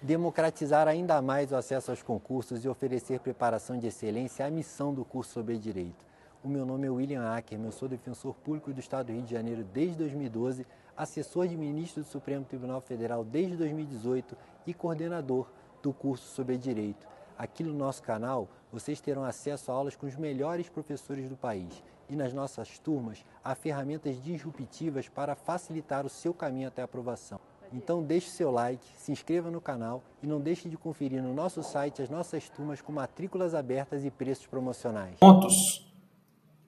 Democratizar ainda mais o acesso aos concursos e oferecer preparação de excelência é a missão do curso sobre Direito. O meu nome é William Ackerman, eu sou defensor público do Estado do Rio de Janeiro desde 2012, assessor de ministro do Supremo Tribunal Federal desde 2018 e coordenador do curso sobre Direito. Aqui no nosso canal, vocês terão acesso a aulas com os melhores professores do país. E nas nossas turmas, há ferramentas disruptivas para facilitar o seu caminho até a aprovação. Então deixe seu like, se inscreva no canal e não deixe de conferir no nosso site as nossas turmas com matrículas abertas e preços promocionais. Pontos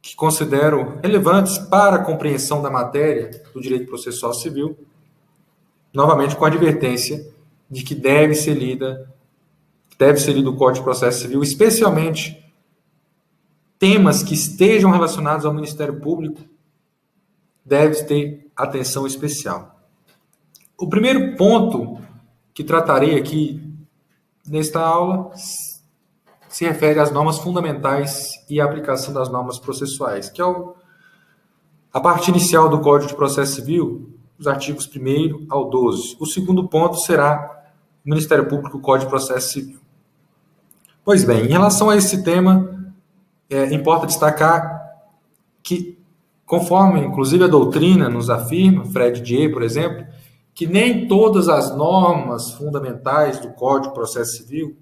que considero relevantes para a compreensão da matéria do direito processual civil, novamente com a advertência de que deve ser lido o Código de Processo Civil, especialmente temas que estejam relacionados ao Ministério Público, deve ter atenção especial. O primeiro ponto que tratarei aqui nesta aula se refere às normas fundamentais e à aplicação das normas processuais, que é a parte inicial do Código de Processo Civil, os artigos 1º ao 12. O segundo ponto será o Ministério Público, Código de Processo Civil. Pois bem, em relação a esse tema, importa destacar que, conforme inclusive a doutrina nos afirma, Fred Dier, por exemplo, que nem todas as normas fundamentais do Código de Processo Civil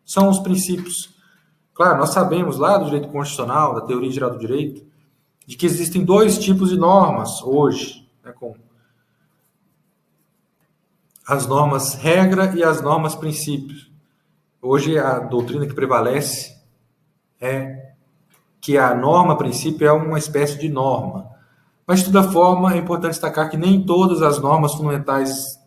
são os princípios. Claro, nós sabemos lá do direito constitucional, da teoria geral do direito, de que existem dois tipos de normas hoje, com as normas regra e as normas princípios. Hoje a doutrina que prevalece é que a norma princípio é uma espécie de norma. Mas, de toda forma, é importante destacar que nem todas as normas fundamentais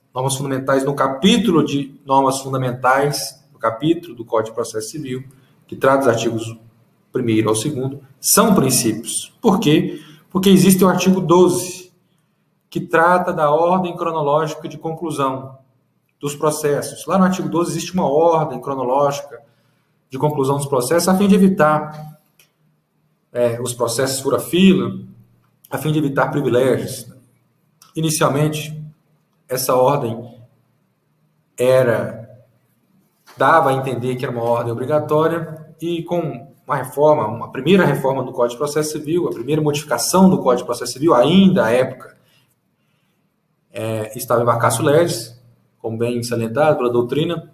no capítulo de normas fundamentais, no capítulo do Código de Processo Civil, que trata dos artigos 1º ao 2º, são princípios. Por quê? Porque existe o artigo 12, que trata da ordem cronológica de conclusão dos processos. Lá no artigo 12 existe uma ordem cronológica de conclusão dos processos, a fim de evitar os processos fura-fila, a fim de evitar privilégios. Inicialmente, essa ordem dava a entender que era uma ordem obrigatória, e com uma primeira reforma do Código de Processo Civil, a primeira modificação do Código de Processo Civil, ainda à época, estava em vacatio legis, como bem salientado pela doutrina,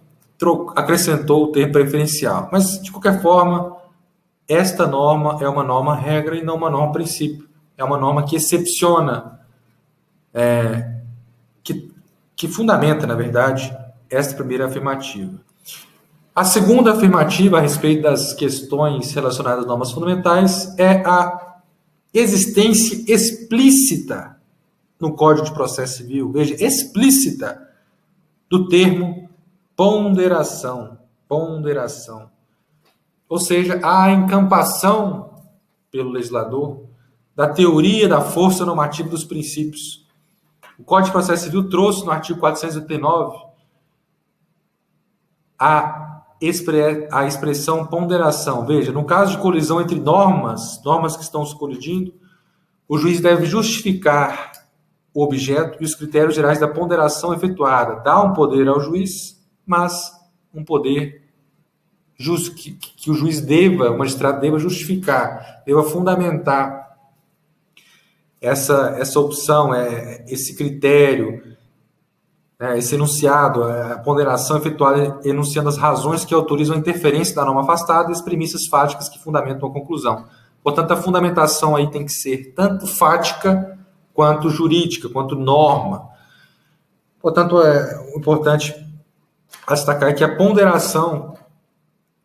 acrescentou o termo preferencial. Mas, de qualquer forma, esta norma é uma norma regra e não uma norma princípio. É uma norma que excepciona, que fundamenta, na verdade, esta primeira afirmativa. A segunda afirmativa a respeito das questões relacionadas às normas fundamentais é a existência explícita no Código de Processo Civil, veja, explícita, do termo ponderação. Ponderação. Ou seja, a encampação pelo legislador da teoria da força normativa dos princípios. O Código de Processo Civil trouxe no artigo 489 a expressão ponderação. Veja, no caso de colisão entre normas que estão se colidindo, o juiz deve justificar o objeto e os critérios gerais da ponderação efetuada. Dá um poder ao juiz, mas um poder que o juiz o magistrado deva justificar, deva fundamentar essa opção, esse critério, esse enunciado, a ponderação efetuada enunciando as razões que autorizam a interferência da norma afastada e as premissas fáticas que fundamentam a conclusão. Portanto, a fundamentação aí tem que ser tanto fática quanto jurídica, quanto norma. Portanto, é importante destacar que a ponderação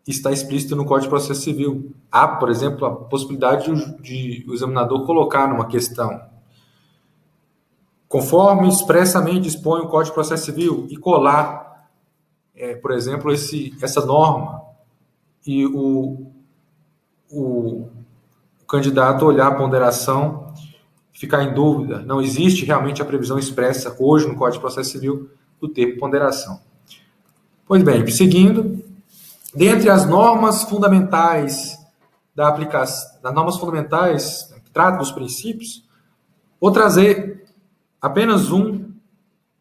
está explícito no Código de Processo Civil. Há, por exemplo, a possibilidade de o examinador colocar numa questão, conforme expressamente dispõe o Código de Processo Civil, e colar, por exemplo, essa norma, e o candidato olhar a ponderação, ficar em dúvida. Não existe realmente a previsão expressa hoje no Código de Processo Civil do termo ponderação. Pois bem, seguindo, dentre as normas fundamentais da aplicação, das normas fundamentais que tratam dos princípios, vou trazer apenas um,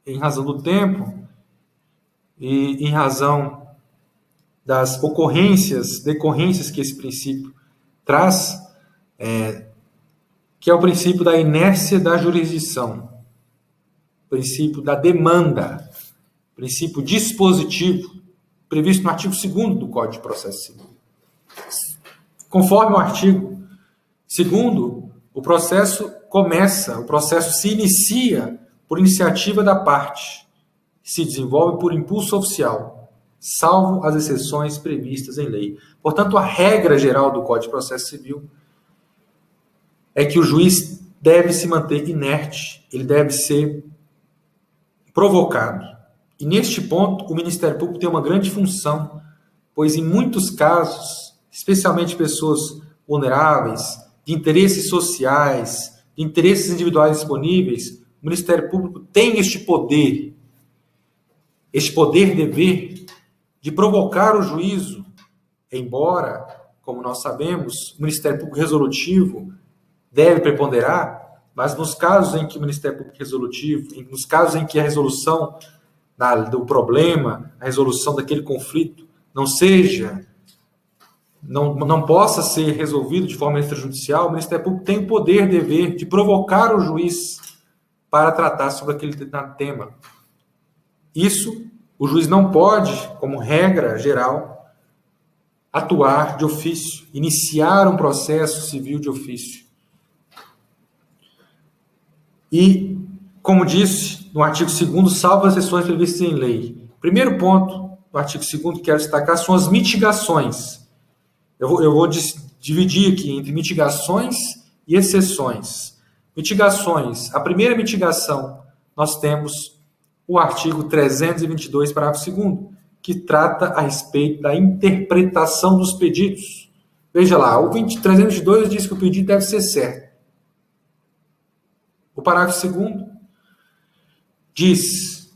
em razão do tempo, e em razão das decorrências que esse princípio traz, que é o princípio da inércia da jurisdição, princípio da demanda, princípio dispositivo, previsto no artigo 2º do Código de Processo Civil. Conforme o artigo 2º, o processo se inicia por iniciativa da parte, se desenvolve por impulso oficial, salvo as exceções previstas em lei. Portanto, a regra geral do Código de Processo Civil é que o juiz deve se manter inerte, ele deve ser provocado. E neste ponto, o Ministério Público tem uma grande função, pois em muitos casos, especialmente pessoas vulneráveis, de interesses sociais, de interesses individuais disponíveis, o Ministério Público tem este dever de provocar o juízo, embora, como nós sabemos, o Ministério Público resolutivo deve preponderar, mas nos casos em que o Ministério Público resolutivo, nos casos em que a resolução do problema, a resolução daquele conflito não possa ser resolvido de forma extrajudicial, o Ministério Público tem o dever de provocar o juiz para tratar sobre aquele determinado tema. Isso, o juiz não pode, como regra geral, atuar de ofício, iniciar um processo civil de ofício. E, como disse, no artigo 2º, salvo as exceções previstas em lei. Primeiro ponto do artigo 2º que quero destacar são as mitigações. Eu vou dividir aqui entre mitigações e exceções. Mitigações. A primeira mitigação, nós temos o artigo 322, parágrafo 2º, que trata a respeito da interpretação dos pedidos. Veja lá, o 322 diz que o pedido deve ser certo. O parágrafo 2º diz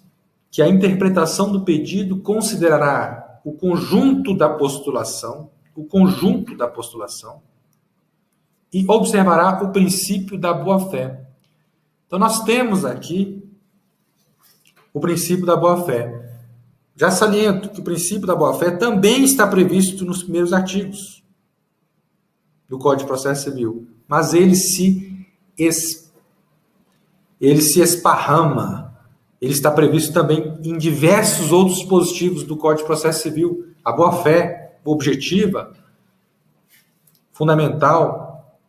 que a interpretação do pedido considerará o conjunto da postulação e observará o princípio da boa-fé. Então, nós temos aqui o princípio da boa-fé. Já saliento que o princípio da boa-fé também está previsto nos primeiros artigos do Código de Processo Civil, mas ele se esparrama. Ele está previsto também em diversos outros dispositivos do Código de Processo Civil. A boa-fé objetiva, fundamental,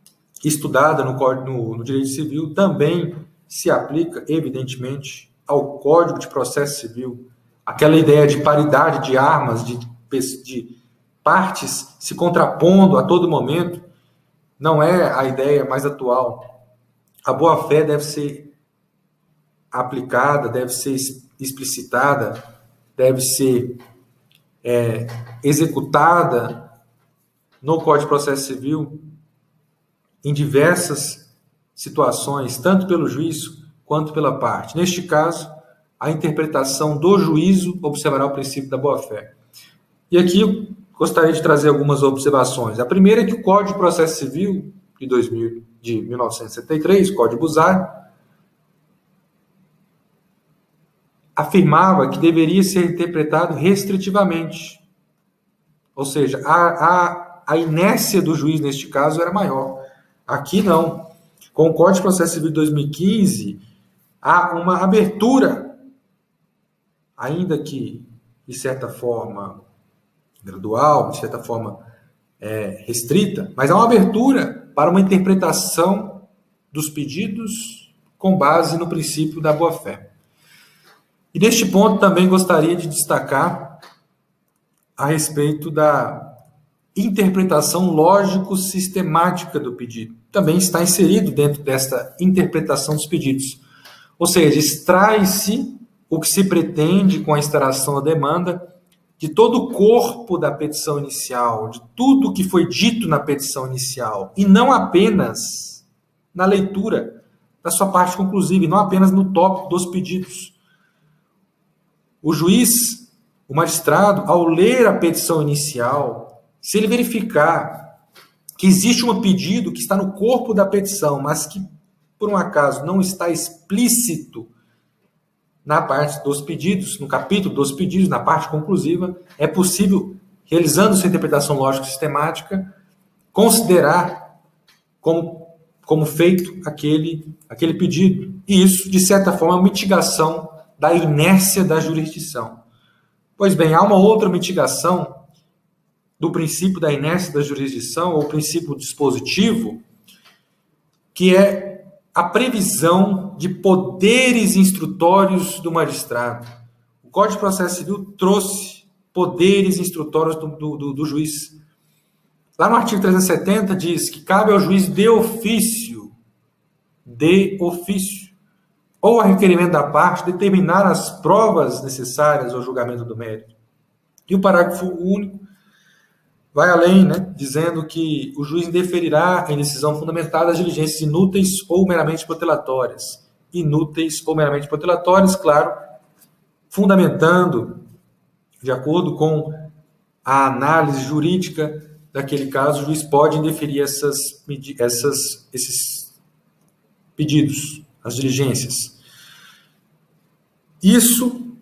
estudada no direito civil, também se aplica, evidentemente, ao Código de Processo Civil. Aquela ideia de paridade de armas, de partes se contrapondo a todo momento, não é a ideia mais atual. A boa-fé deve ser aplicada, deve ser explicitada, deve ser executada no Código de Processo Civil em diversas situações, tanto pelo juiz quanto pela parte. Neste caso, a interpretação do juízo observará o princípio da boa-fé. E aqui eu gostaria de trazer algumas observações. A primeira é que o Código de Processo Civil de 1973, Código Busar, afirmava que deveria ser interpretado restritivamente. Ou seja, a inércia do juiz, neste caso, era maior. Aqui não. Com o Código de Processo Civil de 2015, há uma abertura, ainda que de certa forma gradual, de certa forma restrita, mas há uma abertura para uma interpretação dos pedidos com base no princípio da boa-fé. E neste ponto também gostaria de destacar a respeito da interpretação lógico-sistemática do pedido. Também está inserido dentro desta interpretação dos pedidos. Ou seja, extrai-se o que se pretende com a instalação da demanda de todo o corpo da petição inicial, de tudo o que foi dito na petição inicial, e não apenas na leitura da sua parte conclusiva, e não apenas no tópico dos pedidos. O juiz, o magistrado, ao ler a petição inicial, se ele verificar que existe um pedido que está no corpo da petição, mas que, por um acaso, não está explícito na parte dos pedidos, no capítulo dos pedidos, na parte conclusiva, é possível, realizando sua interpretação lógico-sistemática, considerar como feito aquele pedido. E isso, de certa forma, é uma mitigação da inércia da jurisdição. Pois bem, há uma outra mitigação do princípio da inércia da jurisdição, ou princípio dispositivo, que é a previsão de poderes instrutórios do magistrado. O Código de Processo Civil trouxe poderes instrutórios do juiz. Lá no artigo 370 diz que cabe ao juiz de ofício, ou a requerimento da parte, determinar as provas necessárias ao julgamento do mérito. E o parágrafo único vai além, dizendo que o juiz indeferirá em decisão fundamentada as diligências inúteis ou meramente protelatórias. Inúteis ou meramente protelatórias, claro, fundamentando, de acordo com a análise jurídica daquele caso, o juiz pode indeferir esses pedidos, as diligências. Isso,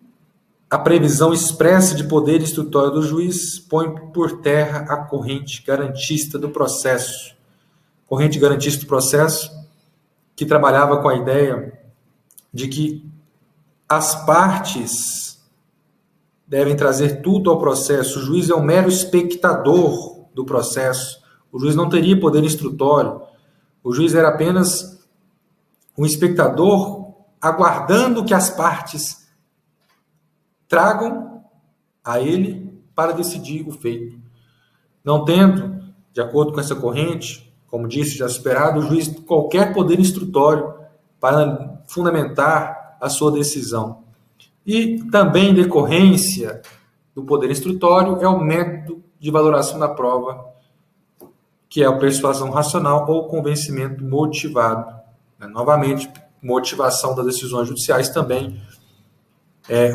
a previsão expressa de poder instrutório do juiz, põe por terra a corrente garantista do processo. Corrente garantista do processo, que trabalhava com a ideia de que as partes devem trazer tudo ao processo. O juiz é um mero espectador do processo. O juiz não teria poder instrutório. O juiz era apenas um espectador aguardando que as partes tragam a ele para decidir o feito. Não tendo, de acordo com essa corrente, como disse, já superado, o juiz qualquer poder instrutório para fundamentar a sua decisão. E também, em decorrência do poder instrutório, é o método de valoração da prova, que é a persuasão racional ou convencimento motivado. Novamente, motivação das decisões judiciais também é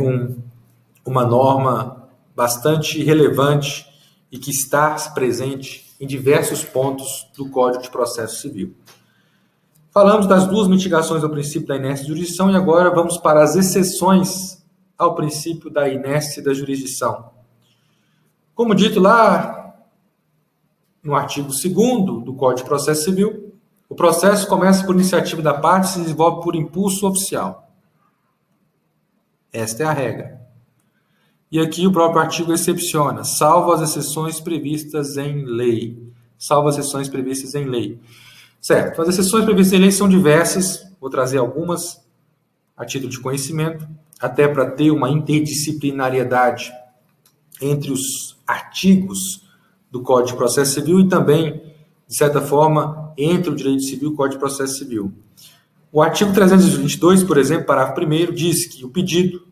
uma norma bastante relevante e que está presente em diversos pontos do Código de Processo Civil. Falamos das duas mitigações ao princípio da inércia da jurisdição e agora vamos para as exceções ao princípio da inércia da jurisdição. Como dito lá no artigo 2º do Código de Processo Civil, o processo começa por iniciativa da parte e se desenvolve por impulso oficial. Esta é a regra. E aqui o próprio artigo excepciona, salvo as exceções previstas em lei. Salvo as exceções previstas em lei. Certo, as exceções previstas em lei são diversas, vou trazer algumas a título de conhecimento, até para ter uma interdisciplinariedade entre os artigos do Código de Processo Civil e também, de certa forma, entre o Direito Civil e o Código de Processo Civil. O artigo 322, por exemplo, parágrafo 1º, diz que o pedido,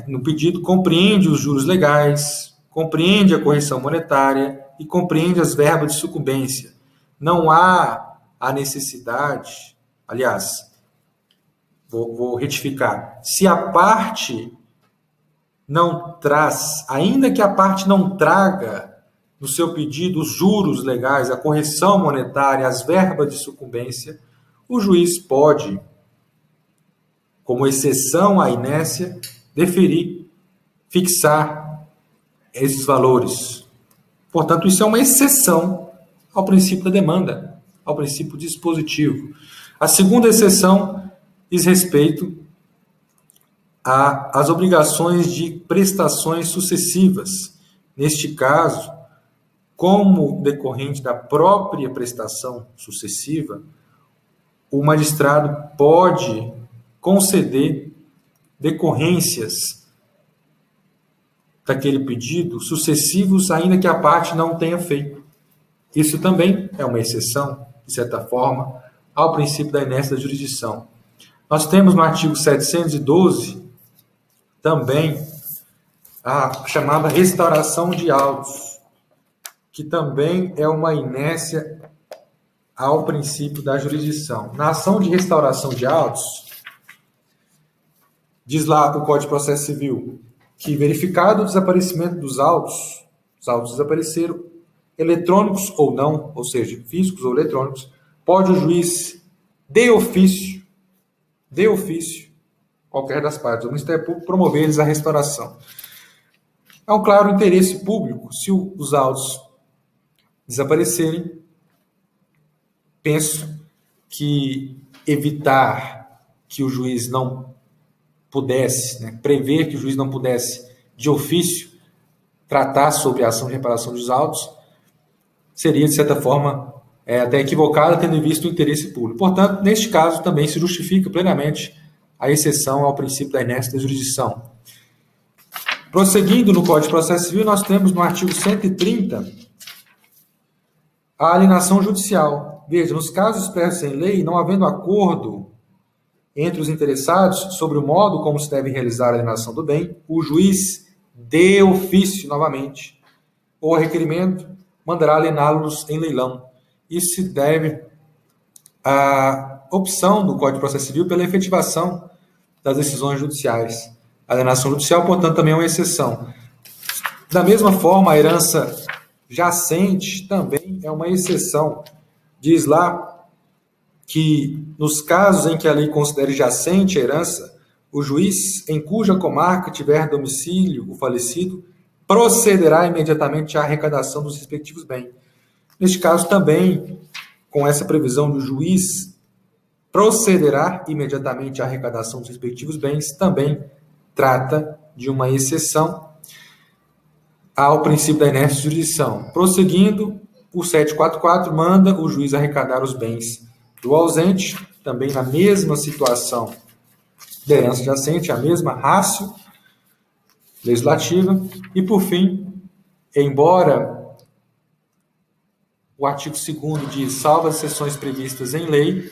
no pedido, compreende os juros legais, compreende a correção monetária e compreende as verbas de sucumbência. Não há a necessidade, aliás, vou retificar, se a parte não traz, ainda que a parte não traga no seu pedido os juros legais, a correção monetária, as verbas de sucumbência, o juiz pode, como exceção à inércia, deferir, fixar esses valores. Portanto, isso é uma exceção ao princípio da demanda, ao princípio dispositivo. A segunda exceção diz respeito às obrigações de prestações sucessivas. Neste caso, como decorrente da própria prestação sucessiva, o magistrado pode conceder decorrências daquele pedido sucessivos, ainda que a parte não tenha feito. Isso também é uma exceção, de certa forma, ao princípio da inércia da jurisdição. Nós temos no artigo 712 também a chamada restauração de autos, que também é uma inércia ao princípio da jurisdição. Na ação de restauração de autos, diz lá o Código de Processo Civil que, verificado o desaparecimento dos autos, os autos desapareceram, eletrônicos ou não, ou seja, físicos ou eletrônicos, pode o juiz, de ofício, qualquer das partes do Ministério Público, promover-lhes a restauração. Há um claro interesse público se os autos desaparecerem. Penso que evitar que o juiz não pudesse, prever que o juiz não pudesse, de ofício, tratar sobre a ação de reparação dos autos, seria, de certa forma, até equivocada, tendo em vista o interesse público. Portanto, neste caso, também se justifica plenamente a exceção ao princípio da inércia da jurisdição. Prosseguindo no Código de Processo Civil, nós temos no artigo 130 a alienação judicial. Veja, nos casos expressos em lei, não havendo acordo entre os interessados sobre o modo como se deve realizar a alienação do bem, o juiz, de ofício, novamente, ou a requerimento, mandará aliená-los em leilão. Isso se deve à opção do Código de Processo Civil pela efetivação das decisões judiciais. A alienação judicial, portanto, também é uma exceção. Da mesma forma, a herança jacente também é uma exceção. Diz lá que, nos casos em que a lei considere jacente a herança, o juiz, em cuja comarca tiver domicílio o falecido, procederá imediatamente à arrecadação dos respectivos bens. Neste caso, também, com essa previsão do juiz procederá imediatamente à arrecadação dos respectivos bens, também trata de uma exceção ao princípio da inércia de jurisdição. Prosseguindo, o 744 manda o juiz arrecadar os bens do ausente, também na mesma situação da herança jacente, a mesma ratio legislativa. E, por fim, embora o artigo 2º diz salvo as exceções previstas em lei,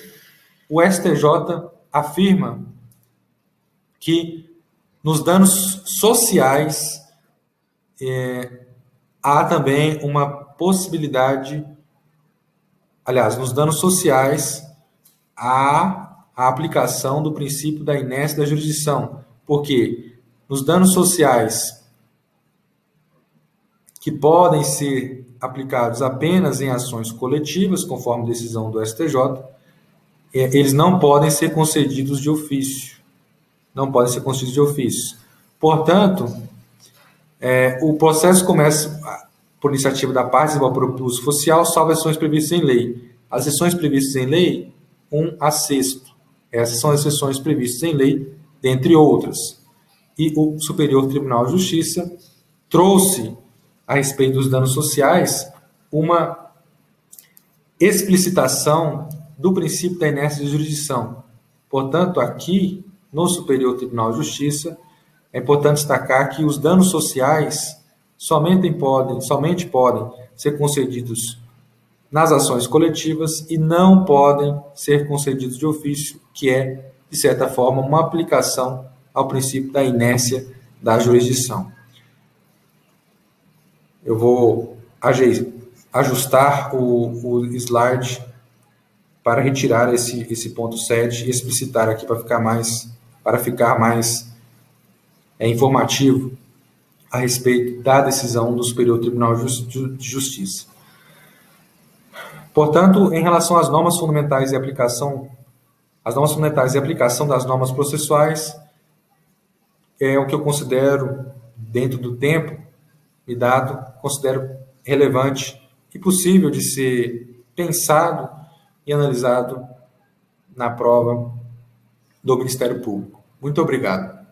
o STJ afirma que nos danos sociais há também uma possibilidade, aliás, nos danos sociais há a aplicação do princípio da inércia da jurisdição, porque nos danos sociais que podem ser aplicados apenas em ações coletivas, conforme decisão do STJ, eles não podem ser concedidos de ofício. Não podem ser concedidos de ofício. Portanto, o processo começa por iniciativa da parte, desenvolve por uso social, salvo as exceções previstas em lei. As exceções previstas em lei, 1 a 6º. Essas são as exceções previstas em lei, dentre outras. E o Superior Tribunal de Justiça trouxe, a respeito dos danos sociais, uma explicitação do princípio da inércia de jurisdição. Portanto, aqui, no Superior Tribunal de Justiça, é importante destacar que os danos sociais somente podem ser concedidos nas ações coletivas e não podem ser concedidos de ofício, que é, de certa forma, uma aplicação ao princípio da inércia da jurisdição. Eu vou ajustar o slide para retirar esse ponto 7 e explicitar aqui para ficar mais informativo a respeito da decisão do Superior Tribunal de Justiça. Portanto, em relação às normas fundamentais e aplicação das normas processuais, é o que eu considero, dentro do tempo me dado, considero relevante e possível de ser pensado e analisado na prova do Ministério Público. Muito obrigado.